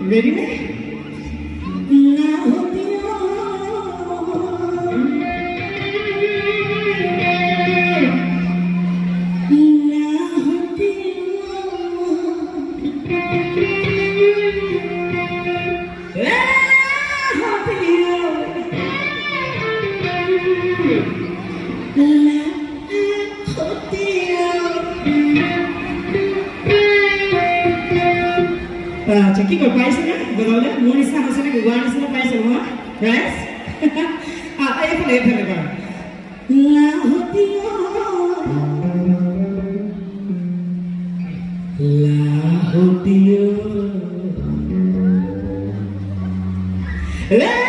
Ready, man? Cakap kau pakai sana, betul tak? Mau nisah sana, gua nisah pakai semua, right? Ayah boleh kan? La hotia, la hotia, la